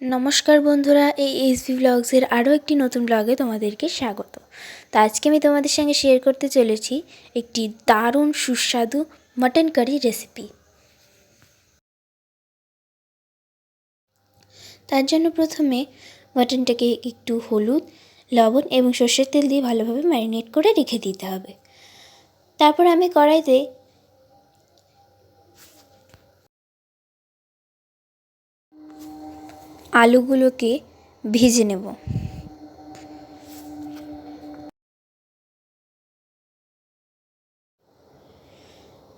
নমস্কার বন্ধুরা, এই এসভি ব্লগসের আরও একটি নতুন ব্লগে তোমাদেরকে স্বাগত। তো আজকে আমি তোমাদের সঙ্গে শেয়ার করতে চলেছি একটি দারুণ সুস্বাদু মাটন কারি রেসিপি। তার জন্য প্রথমে মাটনটাকে একটু হলুদ, লবণ এবং সর্ষের তেল দিয়ে ভালোভাবে ম্যারিনেট করে রেখে দিতে হবে। তারপর আমি কড়াইতে আলুগুলোকে ভেজে নেব।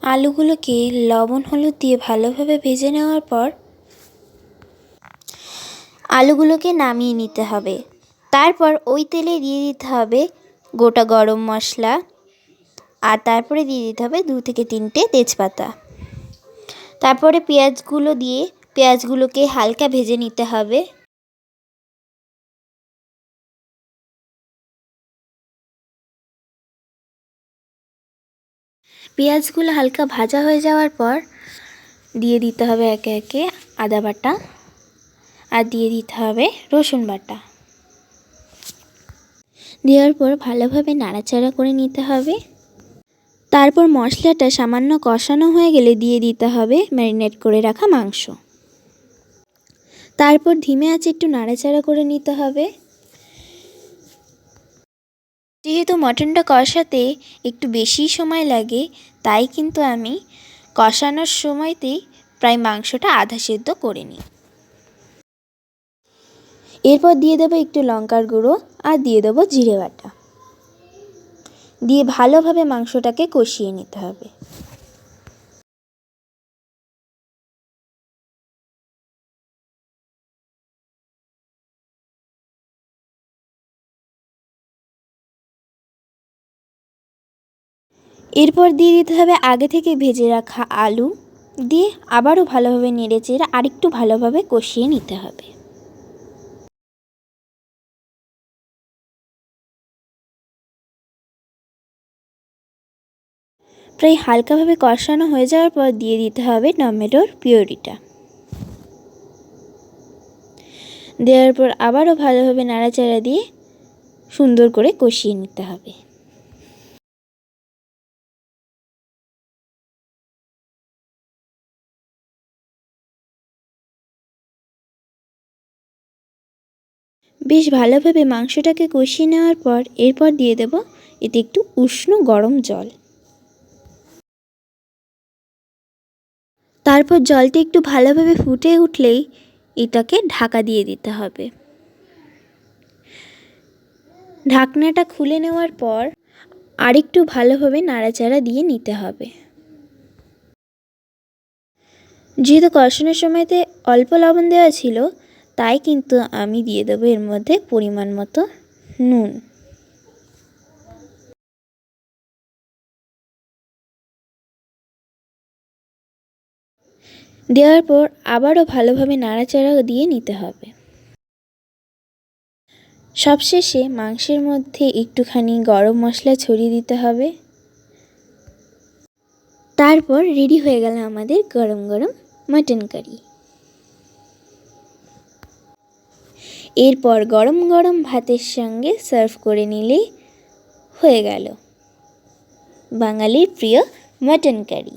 আলুগুলোকে লবণ হলুদ দিয়ে ভালোভাবে ভেজে নেওয়ার পর আলুগুলোকে নামিয়ে নিতে হবে। তারপর ওই তেলে দিয়ে দিতে হবে গোটা গরম মশলা, আর তারপরে দিয়ে দিতে হবে 2 থেকে 3টে তেজপাতা। তারপরে পেঁয়াজগুলোকে হালকা ভেজে নিতে হবে। পেঁয়াজগুলো হালকা ভাজা হয়ে যাওয়ার পর দিয়ে দিতে হবে একে একে আদা বাটা, আর দিয়ে দিতে হবে রসুন বাটা। দেওয়ার পর ভালোভাবে নাড়াচাড়া করে নিতে হবে। তারপর মশলাটা সামান্য কষানো হয়ে গেলে দিয়ে দিতে হবে ম্যারিনেট করে রাখা মাংস। তারপর ধিমে আঁচে একটু নাড়াচাড়া করে নিতে হবে। যেহেতু মটনটা কষাতে একটু বেশি সময় লাগে, তাই কিন্তু আমি কষানোর সময়তেই প্রায় মাংসটা আধা সেদ্ধ করে নিই। এরপর দিয়ে দেবো একটু লঙ্কার গুঁড়ো, আর দিয়ে দেবো জিরে বাটা, দিয়ে ভালোভাবে মাংসটাকে কষিয়ে নিতে হবে। এরপর দিয়ে দিতে হবে আগে থেকে ভেজে রাখা আলু, দিয়ে আবারও ভালোভাবে নেড়েচেড়ে আরেকটু ভালোভাবে কষিয়ে নিতে হবে। প্রায় হালকাভাবে কষানো হয়ে যাওয়ার পর দিয়ে দিতে হবে টমেটোর পিউরিটা। দেওয়ার পর আবারও ভালোভাবে নাড়াচাড়া দিয়ে সুন্দর করে কষিয়ে নিতে হবে। বেশ ভালোভাবে মাংসটাকে কষিয়ে নেওয়ার পর এরপর দিয়ে দেব এতে একটু উষ্ণ গরম জল। তারপর জলটা একটু ভালোভাবে ফুটে উঠলেই এটাকে ঢাকা দিয়ে দিতে হবে। ঢাকনাটা খুলে নেওয়ার পর আরেকটু ভালোভাবে নাড়াচাড়া দিয়ে নিতে হবে। যেহেতু কষানোর সময়তে অল্প লবণ দেওয়া ছিল, তাই কিন্তু আমি দিয়ে দেবো এর মধ্যে পরিমাণ মতো নুন। দেওয়ার পর আবারও ভালোভাবে নাড়াচাড়া দিয়ে নিতে হবে। সবশেষে মাংসের মধ্যে একটুখানি গরম মশলা ছড়িয়ে দিতে হবে। তারপর রেডি হয়ে গেল আমাদের গরম গরম মাটন কারি। এরপর গরম গরম ভাতের সঙ্গে সার্ভ করে নিলেই হয়ে গেল বাঙালির প্রিয় মাটন কারি।